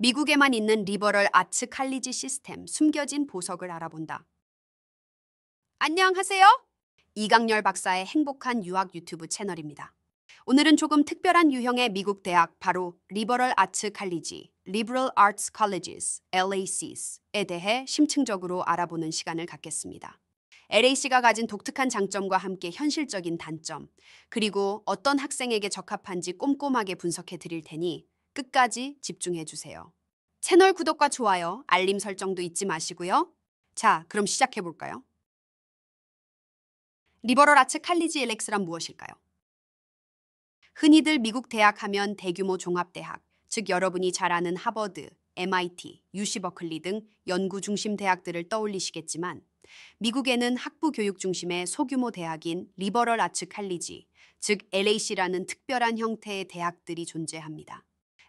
미국에만 있는 리버럴 아츠 칼리지 시스템 숨겨진 보석을 알아본다. 안녕하세요. 이강렬 박사의 행복한 유학 유튜브 채널입니다. 오늘은 조금 특별한 유형의 미국 대학 바로 리버럴 아츠 칼리지, Liberal Arts Colleges, LACs에 대해 심층적으로 알아보는 시간을 갖겠습니다. LAC가 가진 독특한 장점과 함께 현실적인 단점, 그리고 어떤 학생에게 적합한지 꼼꼼하게 분석해 드릴 테니 끝까지 집중해 주세요. 채널 구독과 좋아요, 알림 설정도 잊지 마시고요. 자, 그럼 시작해 볼까요? 리버럴 아츠 칼리지 LX란 무엇일까요? 흔히들 미국 대학 하면 대규모 종합대학, 즉 여러분이 잘 아는 하버드, MIT, UC 버클리 등 연구 중심 대학들을 떠올리시겠지만 미국에는 학부 교육 중심의 소규모 대학인 리버럴 아츠 칼리지, 즉 LAC라는 특별한 형태의 대학들이 존재합니다.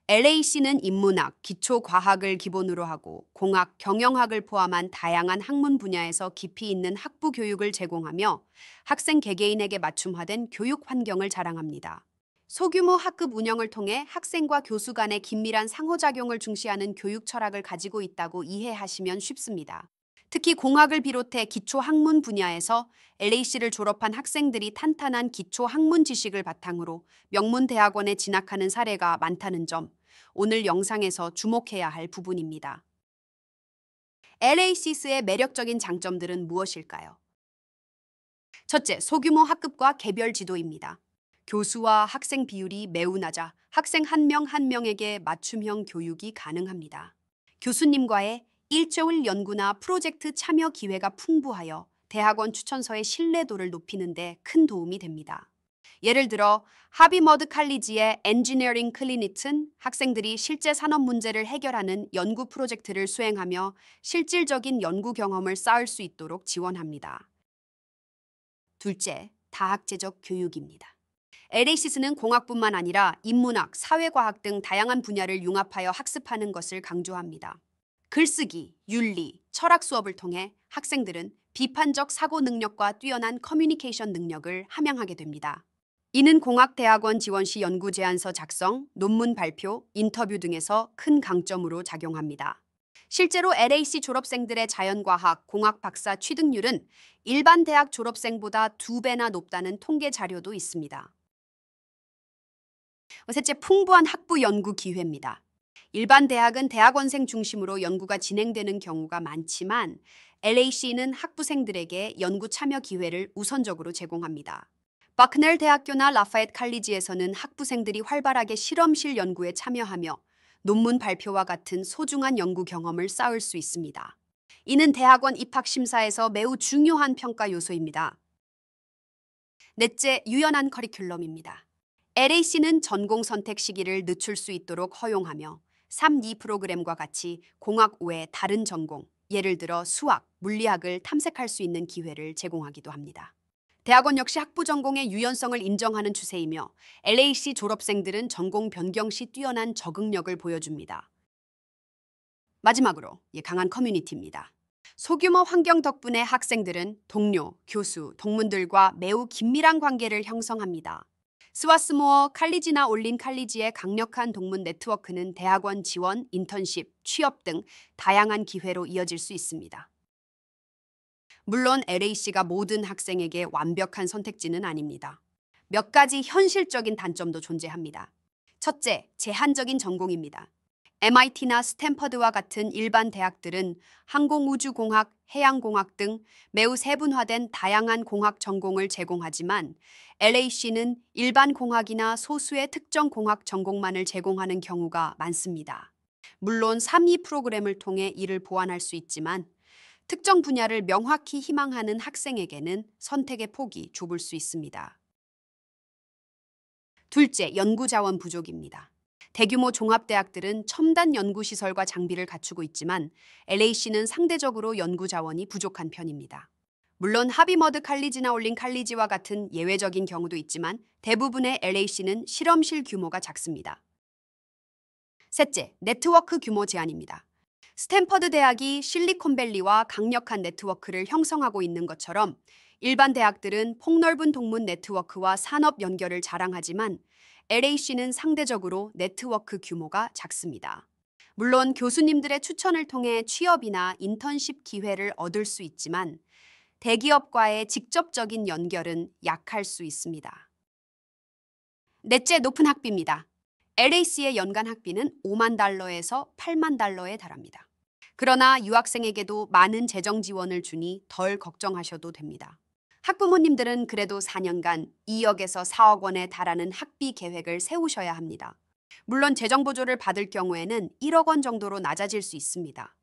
LAC는 인문학, 기초과학을 기본으로 하고 공학, 경영학을 포함한 다양한 학문 분야에서 깊이 있는 학부 교육을 제공하며 학생 개개인에게 맞춤화된 교육 환경을 자랑합니다. 소규모 학급 운영을 통해 학생과 교수 간의 긴밀한 상호작용을 중시하는 교육 철학을 가지고 있다고 이해하시면 쉽습니다. 특히 공학을 비롯해 기초학문 분야에서 LAC를 졸업한 학생들이 탄탄한 기초학문 지식을 바탕으로 명문대학원에 진학하는 사례가 많다는 점, 오늘 영상에서 주목해야 할 부분입니다. LACs의 매력적인 장점들은 무엇일까요? 첫째, 소규모 학급과 개별 지도입니다. 교수와 학생 비율이 매우 낮아 학생 한 명 한 명에게 맞춤형 교육이 가능합니다. 교수님과의 일조일 연구나 프로젝트 참여 기회가 풍부하여 대학원 추천서의 신뢰도를 높이는 데 큰 도움이 됩니다. 예를 들어 하비머드 칼리지의 엔지니어링 클리닛은 학생들이 실제 산업 문제를 해결하는 연구 프로젝트를 수행하며 실질적인 연구 경험을 쌓을 수 있도록 지원합니다. 둘째, 다학제적 교육입니다. LACs는 공학뿐만 아니라 인문학, 사회과학 등 다양한 분야를 융합하여 학습하는 것을 강조합니다. 글쓰기, 윤리, 철학 수업을 통해 학생들은 비판적 사고 능력과 뛰어난 커뮤니케이션 능력을 함양하게 됩니다. 이는 공학대학원 지원 시 연구 제안서 작성, 논문 발표, 인터뷰 등에서 큰 강점으로 작용합니다. 실제로 LAC 졸업생들의 자연과학, 공학 박사 취득률은 일반 대학 졸업생보다 2배나 높다는 통계 자료도 있습니다. 셋째, 풍부한 학부 연구 기회입니다. 일반 대학은 대학원생 중심으로 연구가 진행되는 경우가 많지만 LAC는 학부생들에게 연구 참여 기회를 우선적으로 제공합니다. 버크넬 대학교나 라파엣 칼리지에서는 학부생들이 활발하게 실험실 연구에 참여하며 논문 발표와 같은 소중한 연구 경험을 쌓을 수 있습니다. 이는 대학원 입학 심사에서 매우 중요한 평가 요소입니다. 넷째, 유연한 커리큘럼입니다. LAC는 전공 선택 시기를 늦출 수 있도록 허용하며 3-2 프로그램과 같이 공학 외 다른 전공, 예를 들어 수학, 물리학을 탐색할 수 있는 기회를 제공하기도 합니다. 대학원 역시 학부 전공의 유연성을 인정하는 추세이며 LAC 졸업생들은 전공 변경 시 뛰어난 적응력을 보여줍니다. 마지막으로 강한 커뮤니티입니다. 소규모 환경 덕분에 학생들은 동료, 교수, 동문들과 매우 긴밀한 관계를 형성합니다. 스와스모어, 칼리지나 올린 칼리지의 강력한 동문 네트워크는 대학원 지원, 인턴십, 취업 등 다양한 기회로 이어질 수 있습니다. 물론 LAC가 모든 학생에게 완벽한 선택지는 아닙니다. 몇 가지 현실적인 단점도 존재합니다. 첫째, 제한적인 전공입니다. MIT나 스탠퍼드와 같은 일반 대학들은 항공우주공학, 해양공학 등 매우 세분화된 다양한 공학 전공을 제공하지만 LAC는 일반 공학이나 소수의 특정 공학 전공만을 제공하는 경우가 많습니다. 물론 3-2 프로그램을 통해 이를 보완할 수 있지만 특정 분야를 명확히 희망하는 학생에게는 선택의 폭이 좁을 수 있습니다. 둘째, 연구자원 부족입니다. 대규모 종합대학들은 첨단 연구시설과 장비를 갖추고 있지만 LAC는 상대적으로 연구자원이 부족한 편입니다. 물론 하비머드 칼리지나 올린 칼리지와 같은 예외적인 경우도 있지만 대부분의 LAC는 실험실 규모가 작습니다. 셋째, 네트워크 규모 제한입니다. 스탠퍼드 대학이 실리콘밸리와 강력한 네트워크를 형성하고 있는 것처럼 일반 대학들은 폭넓은 동문 네트워크와 산업 연결을 자랑하지만 LAC는 상대적으로 네트워크 규모가 작습니다. 물론 교수님들의 추천을 통해 취업이나 인턴십 기회를 얻을 수 있지만 대기업과의 직접적인 연결은 약할 수 있습니다. 넷째, 높은 학비입니다. LAC의 연간 학비는 5만 달러에서 8만 달러에 달합니다. 그러나 유학생에게도 많은 재정 지원을 주니 덜 걱정하셔도 됩니다. 학부모님들은 그래도 4년간 2억에서 4억 원에 달하는 학비 계획을 세우셔야 합니다. 물론 재정 보조를 받을 경우에는 1억 원 정도로 낮아질 수 있습니다.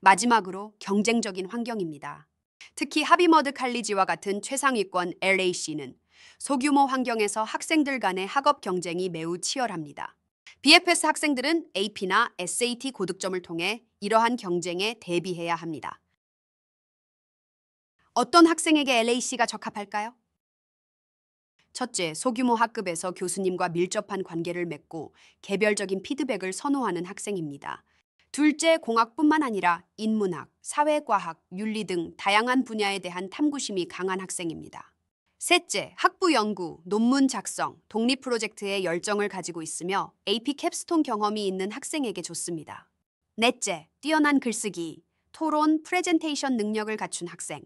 마지막으로 경쟁적인 환경입니다. 특히 하비머드 칼리지와 같은 최상위권 LAC는 소규모 환경에서 학생들 간의 학업 경쟁이 매우 치열합니다. BFS 학생들은 AP나 SAT 고득점을 통해 이러한 경쟁에 대비해야 합니다. 어떤 학생에게 LAC가 적합할까요? 첫째, 소규모 학급에서 교수님과 밀접한 관계를 맺고 개별적인 피드백을 선호하는 학생입니다. 둘째, 공학뿐만 아니라 인문학, 사회과학, 윤리 등 다양한 분야에 대한 탐구심이 강한 학생입니다. 셋째, 학부 연구, 논문 작성, 독립 프로젝트에 열정을 가지고 있으며 AP 캡스톤 경험이 있는 학생에게 좋습니다. 넷째, 뛰어난 글쓰기, 토론, 프레젠테이션 능력을 갖춘 학생.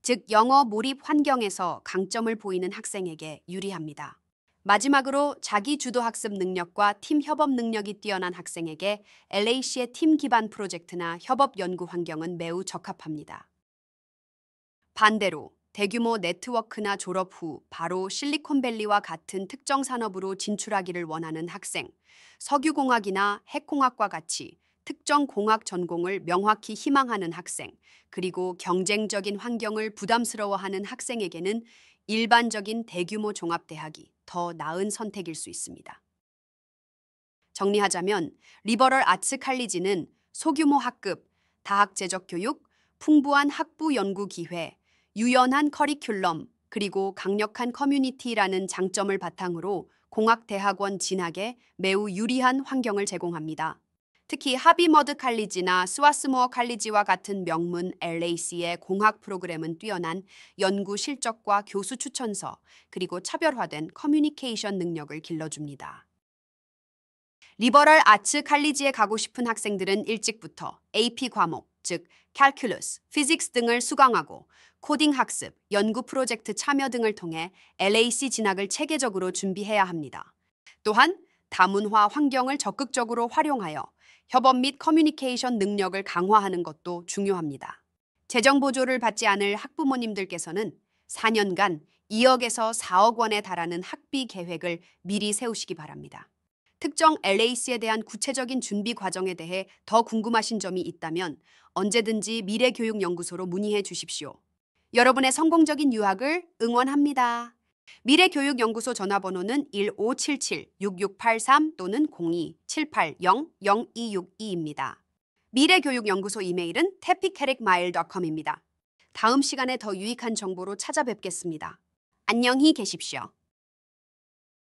즉, 영어 몰입 환경에서 강점을 보이는 학생에게 유리합니다. 마지막으로 자기 주도 학습 능력과 팀 협업 능력이 뛰어난 학생에게 LAC의 팀 기반 프로젝트나 협업 연구 환경은 매우 적합합니다. 반대로 대규모 네트워크나 졸업 후 바로 실리콘밸리와 같은 특정 산업으로 진출하기를 원하는 학생, 석유공학이나 핵공학과 같이 특정 공학 전공을 명확히 희망하는 학생, 그리고 경쟁적인 환경을 부담스러워하는 학생에게는 일반적인 대규모 종합대학이 더 나은 선택일 수 있습니다. 정리하자면 리버럴 아츠 칼리지는 소규모 학급, 다학제적 교육, 풍부한 학부 연구 기회, 유연한 커리큘럼, 그리고 강력한 커뮤니티라는 장점을 바탕으로 공학대학원 진학에 매우 유리한 환경을 제공합니다. 특히 하비머드 칼리지나 스와스모어 칼리지와 같은 명문 LAC의 공학 프로그램은 뛰어난 연구 실적과 교수 추천서, 그리고 차별화된 커뮤니케이션 능력을 길러줍니다. 리버럴 아츠 칼리지에 가고 싶은 학생들은 일찍부터 AP 과목, 즉 캘큘러스, 피직스 등을 수강하고 코딩 학습, 연구 프로젝트 참여 등을 통해 LAC 진학을 체계적으로 준비해야 합니다. 또한 다문화 환경을 적극적으로 활용하여 협업 및 커뮤니케이션 능력을 강화하는 것도 중요합니다. 재정 보조를 받지 않을 학부모님들께서는 4년간 2억에서 4억 원에 달하는 학비 계획을 미리 세우시기 바랍니다. 특정 LAC에 대한 구체적인 준비 과정에 대해 더 궁금하신 점이 있다면 언제든지 미래교육연구소로 문의해 주십시오. 여러분의 성공적인 유학을 응원합니다. 미래교육연구소 전화번호는 1577-6683 또는 02-780-0262입니다. 미래교육연구소 이메일은 tappycarricmail.com입니다. 다음 시간에 더 유익한 정보로 찾아뵙겠습니다. 안녕히 계십시오.